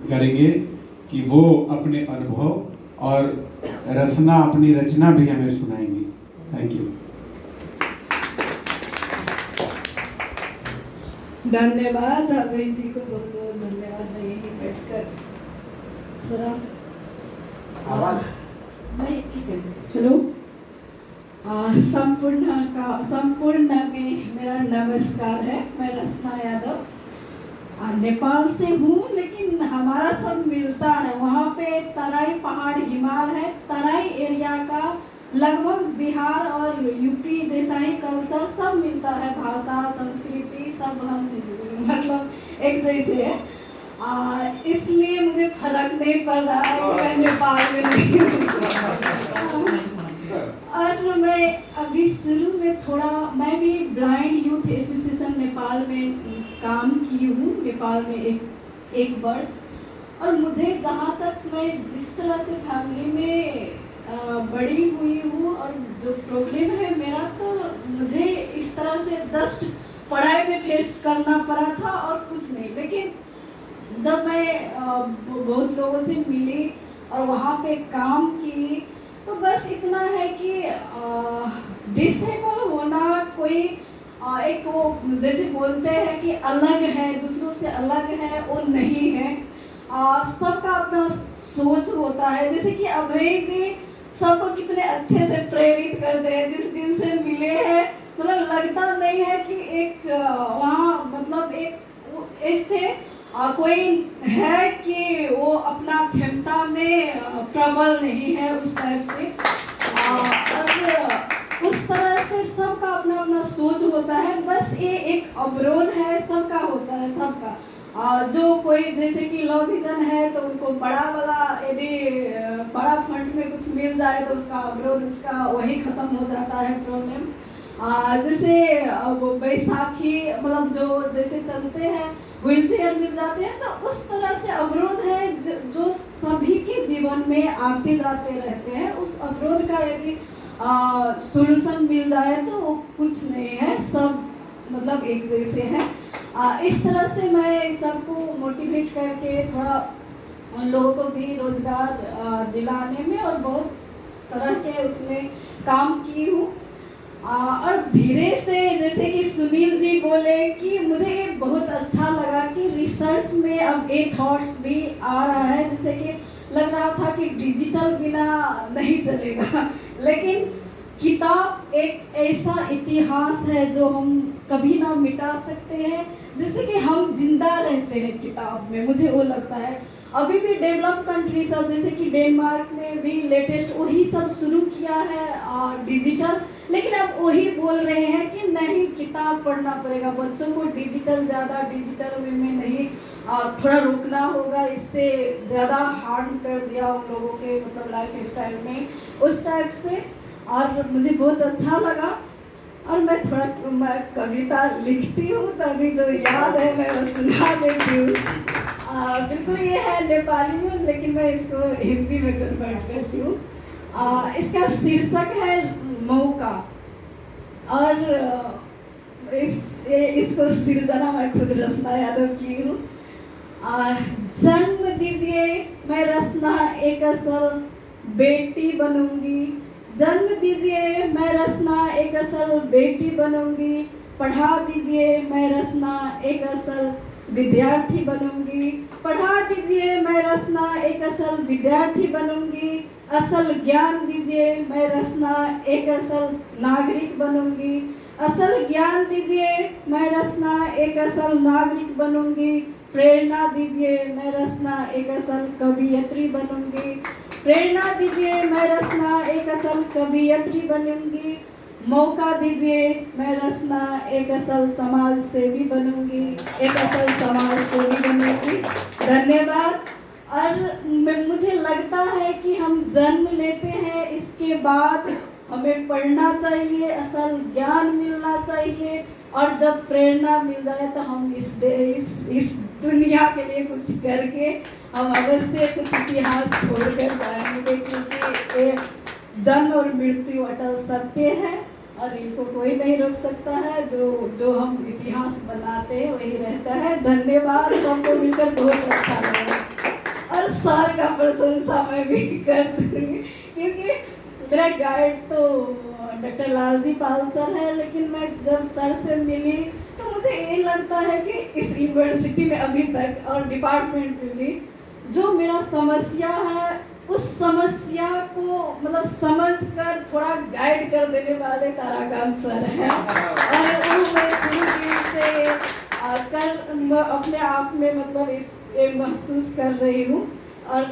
करेंगे कि वो अपने अनुभव और रचना अपनी रचना भी हमें सुनाएंगी। Thank you. धन्यवाद अभय जी को, बहुत बहुत धन्यवाद। मैं यहीं बैठकर थोड़ा आवाज नहीं, ठीक है, सुनो। संपूर्ण में मेरा नमस्कार है। मैं रचना यादव नेपाल से हूँ, लेकिन हमारा सब मिलता है। वहाँ पे तराई पहाड़ हिमाल है। तराई एरिया का लगभग बिहार और यूपी जैसा ही कल्चर सब मिलता है, भाषा संस्कृति सब हम मतलब एक जैसे है। इसलिए मुझे फर्क नहीं पड़ रहा है कि मैं नेपाल में नहीं हूँ। और मैं अभी शुरू में थोड़ा, मैं भी ब्लाइंड यूथ एसोसिएशन नेपाल में काम की हूँ, नेपाल में एक वर्ष। और मुझे जहाँ तक, मैं जिस तरह से फैमिली में बड़ी हुई हूँ और जो प्रॉब्लम है मेरा, तो मुझे इस तरह से जस्ट पढ़ाई में फेस करना पड़ा था और कुछ नहीं। लेकिन जब मैं बहुत लोगों से मिली और वहाँ पे काम की, तो बस इतना है कि डिसेबल होना कोई एक वो जैसे बोलते हैं कि अलग है, दूसरों से अलग है, वो नहीं है। सबका अपना सोच होता है। जैसे कि अभय जी सबको कितने अच्छे से प्रेरित करते हैं। जिस दिन से मिले हैं, मतलब लगता नहीं है कि एक वहाँ मतलब एक ऐसे कोई है कि वो अपना क्षमता में प्रबल नहीं है, उस टाइप से। और उस तरह से सबका अपना अपना सोच होता है। बस ये एक अवरोध है, सबका होता है, सबका। जो कोई जैसे कि लव विजन है तो उनको बड़ा वाला, यदि बड़ा फंड में कुछ मिल जाए तो उसका अवरोध, उसका वही खत्म हो जाता है प्रॉब्लम। जैसे वो बैसाखी मतलब जो जैसे चलते हैं, व्हील चेयर मिल जाते हैं, तो उस तरह से अवरोध है जो सभी के जीवन में आते जाते रहते हैं। उस अवरोध का यदि सोल्यूशन मिल जाए तो वो कुछ नहीं है, सब मतलब एक जैसे है। इस तरह से मैं सबको मोटिवेट करके थोड़ा उन लोगों को भी रोजगार दिलाने में और बहुत तरह के उसमें काम की हूँ। और धीरे से, जैसे कि सुनील जी बोले, कि मुझे ये बहुत अच्छा लगा कि रिसर्च में अब ये थॉट्स भी आ रहा है। जैसे कि लग रहा था कि डिजिटल बिना नहीं चलेगा, लेकिन किताब एक ऐसा इतिहास है जो हम कभी ना मिटा सकते हैं। जैसे कि हम जिंदा रहते हैं किताब में, मुझे वो लगता है। अभी भी डेवलप कंट्री सब, जैसे कि डेनमार्क में भी लेटेस्ट वही सब शुरू किया है डिजिटल, लेकिन अब वही बोल रहे हैं कि नहीं, किताब पढ़ना पड़ेगा। बच्चों को ज़्यादा डिजिटल वे में नहीं, थोड़ा रोकना होगा। इससे ज़्यादा हार्म कर दिया उन लोगों के मतलब लाइफ स्टाइल में, उस टाइप से। और मुझे बहुत अच्छा लगा। और मैं थोड़ा कविता लिखती हूँ, तभी जो याद है मैं वो सुना देती हूँ। बिल्कुल ये है नेपाली में, लेकिन मैं इसको हिंदी में कन्वर्ट करती हूँ। इसका शीर्षक है मौका। और इसको सृजना मैं खुद रचना यादव की हूँ। जन्म दीजिए, मैं रचना एक असल बेटी बनूंगी। जन्म दीजिए, मैं रचना एक असल बेटी बनूंगी। पढ़ा दीजिए, मैं रचना एक असल विद्यार्थी बनूंगी। पढ़ा दीजिए, मैं रचना एक असल विद्यार्थी बनूंगी। असल ज्ञान दीजिए, मैं रचना एक असल नागरिक बनूंगी। असल ज्ञान दीजिए, मैं रचना एक असल नागरिक बनूंगी। प्रेरणा दीजिए, मैं रचना एक असल कवियत्री बनूंगी। प्रेरणा दीजिए, मैं रचना एक असल कवियत्री बनूंगी। मौका दीजिए, मैं रचना एक असल समाज सेवी बनूंगी, एक असल समाज सेवी बनूंगी। धन्यवाद। और मुझे लगता है कि हम जन्म लेते हैं, इसके बाद हमें पढ़ना चाहिए, असल ज्ञान मिलना चाहिए। और जब प्रेरणा मिल जाए तो हम इस दुनिया के लिए कुछ करके हम अवश्य कुछ इतिहास छोड़कर जाएंगे, क्योंकि जन्म और मृत्यु अटल सत्य है और इनको कोई नहीं रोक सकता है। जो हम इतिहास बनाते हैं वही रहता है। धन्यवाद, सबको मिलकर बहुत अच्छा लगा। सर का प्रशंसा मैं भी कर दूंगी, क्योंकि मेरा गाइड तो डॉक्टर लालजी पाल सर है, लेकिन मैं जब सर से मिली तो मुझे ये लगता है कि इस यूनिवर्सिटी में अभी तक और डिपार्टमेंट में भी जो मेरा समस्या है उस समस्या को मतलब समझ कर थोड़ा गाइड कर देने वाले ताराकांत सर हैं। और वो मैं शुरू से अपने आप में मतलब ये महसूस कर रही हूँ, और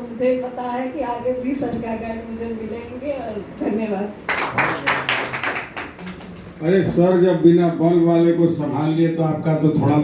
मुझे पता है कि आगे भी सर का गाइड मुझे मिलेंगे। और धन्यवाद। अरे सर जब बिना बल वाले को संभाल लिए तो आपका तो थोड़ा